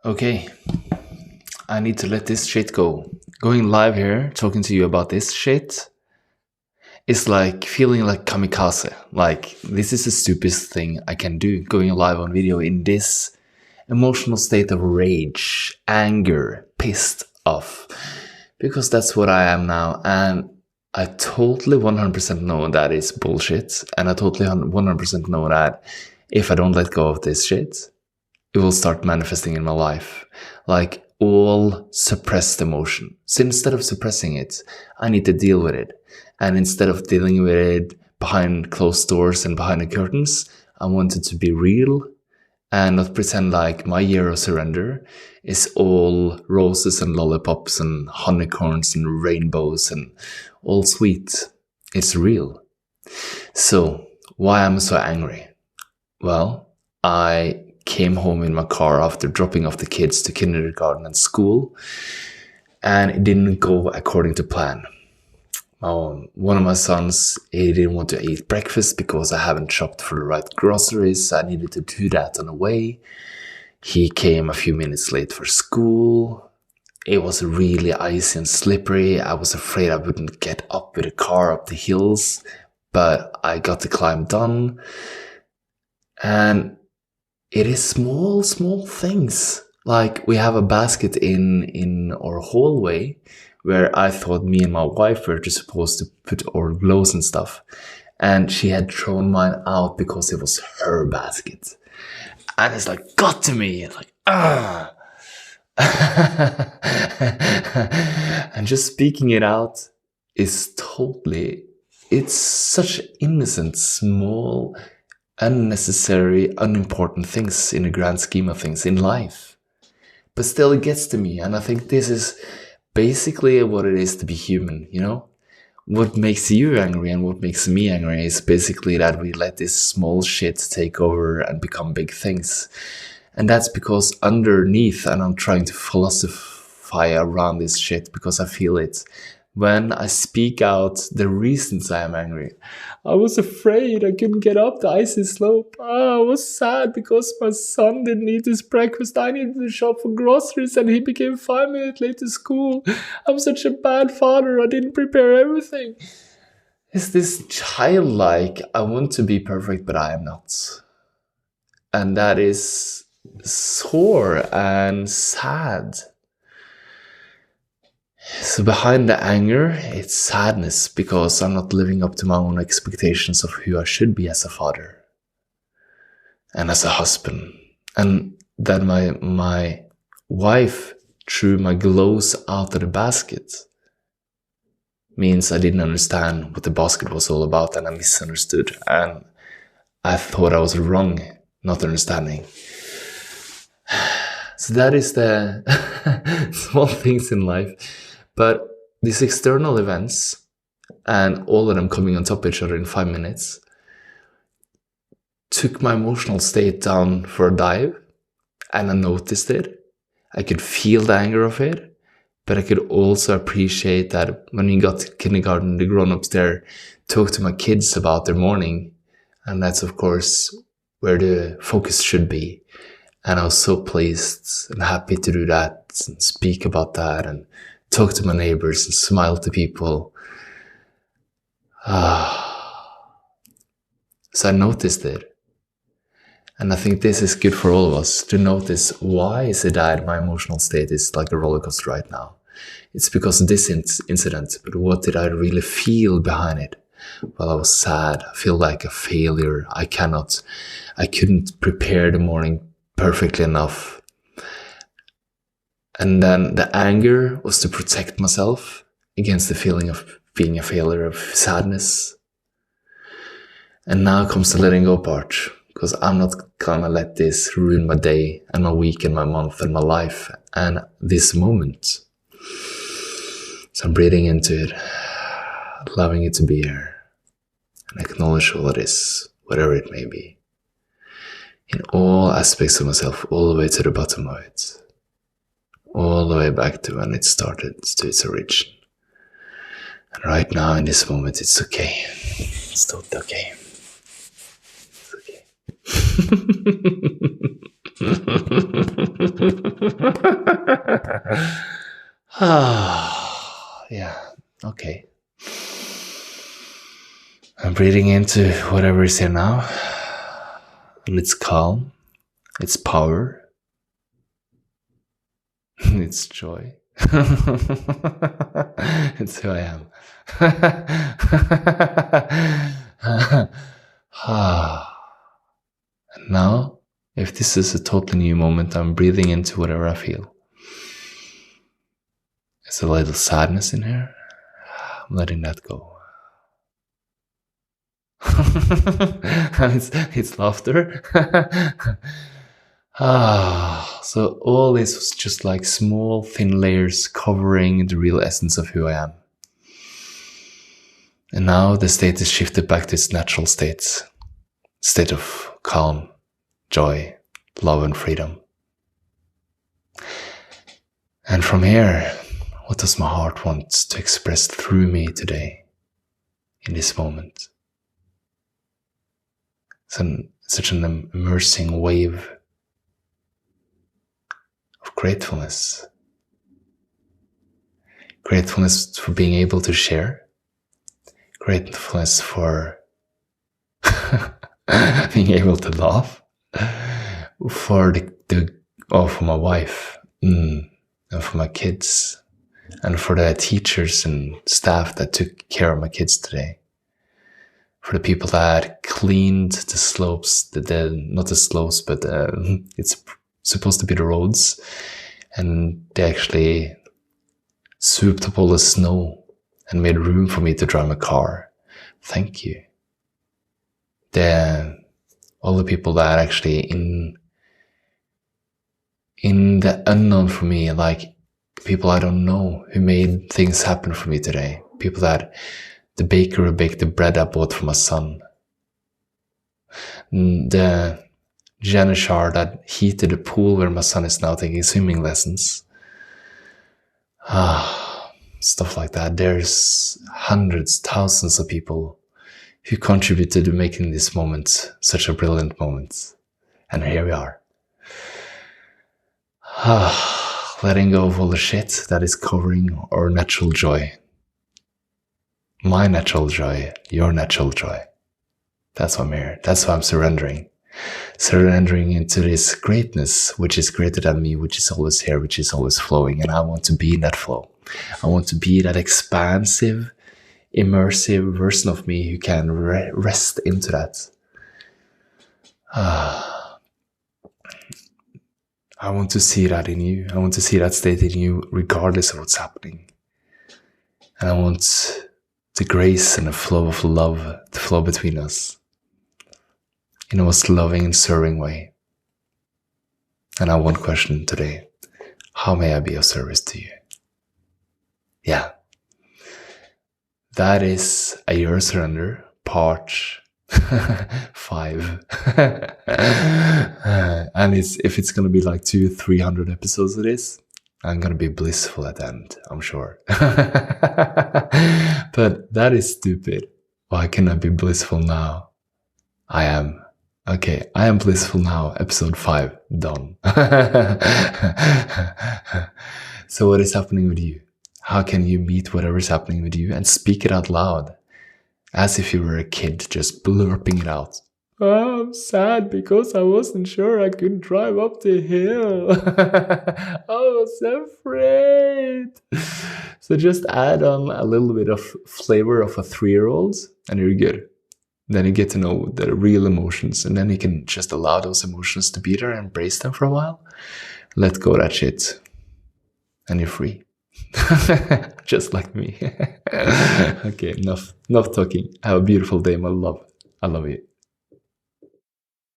Okay, I need to let this shit go. Going live here, talking to you about this shit, is like feeling like kamikaze. Like, this is the stupidest thing I can do, going live on video in this emotional state of rage, anger, pissed off. Because that's what I am now, and I totally 100% know that is bullshit, and I totally 100% know that if I don't let go of this shit, it will start manifesting in my life. Like all suppressed emotion. So instead of suppressing it, I need to deal with it. And instead of dealing with it behind closed doors and behind the curtains, I want it to be real and not pretend like my year of surrender is all roses and lollipops and honeycorns and rainbows and all sweet. It's real. So, why am I so angry? Well, I came home in my car after dropping off the kids to kindergarten and school, and it didn't go according to plan. One of my sons, he didn't want to eat breakfast because I haven't shopped for the right groceries. I needed to do that on the way. He came a few minutes late for school. It was really icy and slippery. I was afraid I wouldn't get up with the car up the hills, but I got the climb done. And it is small things. Like, we have a basket in our hallway where I thought me and my wife were just supposed to put our clothes and stuff. And she had thrown mine out because it was her basket. And it's like, got to me. It's like, ah. And just speaking it out is totally, it's such innocent, small, unnecessary, unimportant things in the grand scheme of things in life. But still it gets to me, and I think this is basically what it is to be human, you know? What makes you angry and what makes me angry is basically that we let this small shit take over and become big things. And that's because underneath, and I'm trying to philosophize around this shit because I feel it, when I speak out the reasons I am angry. I was afraid I couldn't get up the icy slope. I was sad because my son didn't eat his breakfast. I needed to shop for groceries and he became 5 minutes late to school. I'm such a bad father. I didn't prepare everything. It's this childlike, I want to be perfect, but I am not. And that is sore and sad. So behind the anger, it's sadness because I'm not living up to my own expectations of who I should be as a father and as a husband. And that my wife threw my clothes out of the basket means I didn't understand what the basket was all about, and I misunderstood. And I thought I was wrong, not understanding. So that is the small things in life. But these external events, and all of them coming on top of each other in 5 minutes, took my emotional state down for a dive, and I noticed it. I could feel the anger of it, but I could also appreciate that when we got to kindergarten, the grown-ups there talked to my kids about their morning, and that's of course where the focus should be. And I was so pleased and happy to do that and speak about that and talk to my neighbors and smile to people. So I noticed it. And I think this is good for all of us to notice, why is it that my emotional state is like a roller coaster right now? It's because of this incident, but what did I really feel behind it? Well, I was sad. I feel like a failure. I couldn't prepare the morning perfectly enough. And then the anger was to protect myself against the feeling of being a failure, of sadness. And now comes the letting go part, because I'm not gonna let this ruin my day and my week and my month and my life and this moment. So I'm breathing into it, allowing it to be here, and acknowledge all it is, whatever it may be, in all aspects of myself, all the way to the bottom of it. All the way back to when it started, to its origin. And right now, in this moment, it's okay. It's totally okay. It's okay. Yeah, okay. I'm breathing into whatever is here now. And it's calm, it's power, it's joy. It's who I am. And now, if this is a totally new moment, I'm breathing into whatever I feel. There's a little sadness in here. I'm letting that go. And it's laughter. So all this was just like small thin layers covering the real essence of who I am. And now the state is shifted back to its natural state of calm, joy, love and freedom. And from here, what does my heart want to express through me today, in this moment? Such an immersing wave of gratefulness. Gratefulness for being able to share. Gratefulness for being able to laugh. For for my wife. And for my kids. And for the teachers and staff that took care of my kids today. For the people that cleaned the slopes, not the slopes, but it's supposed to be the roads. And they actually swooped up all the snow and made room for me to drive my car. Thank you. All the people that actually in the unknown for me, like people I don't know who made things happen for me today. People that the baker who baked the bread I bought for my son. The janishar that heated the pool where my son is now taking swimming lessons. Stuff like that. There's hundreds, thousands of people who contributed to making this moment such a brilliant moment. And here we are. Letting go of all the shit that is covering our natural joy. My natural joy, your natural joy. That's why I'm here. That's why I'm surrendering. Surrendering into this greatness, which is greater than me, which is always here, which is always flowing. And I want to be in that flow. I want to be that expansive, immersive version of me who can rest into that. I want to see that in you. I want to see that state in you regardless of what's happening. And I want the grace and the flow of love to flow between us in a most loving and serving way. And I have one question today. How may I be of service to you? Yeah. That is a Your Surrender, part 5. And if it's going to be like 200-300 episodes of this, I'm going to be blissful at the end, I'm sure. But that is stupid. Why can I be blissful now? I am. Okay, I am blissful now. Episode 5, done. So what is happening with you? How can you meet whatever is happening with you and speak it out loud? As if you were a kid, just blurping it out. Oh, I'm sad because I wasn't sure I could drive up the hill. I was afraid. So just add on a little bit of flavor of a 3-year-old and you're good. Then you get to know the real emotions and then you can just allow those emotions to be there and embrace them for a while. Let go of that shit. And you're free. Just like me. Okay, enough talking. Have a beautiful day, my love. I love you.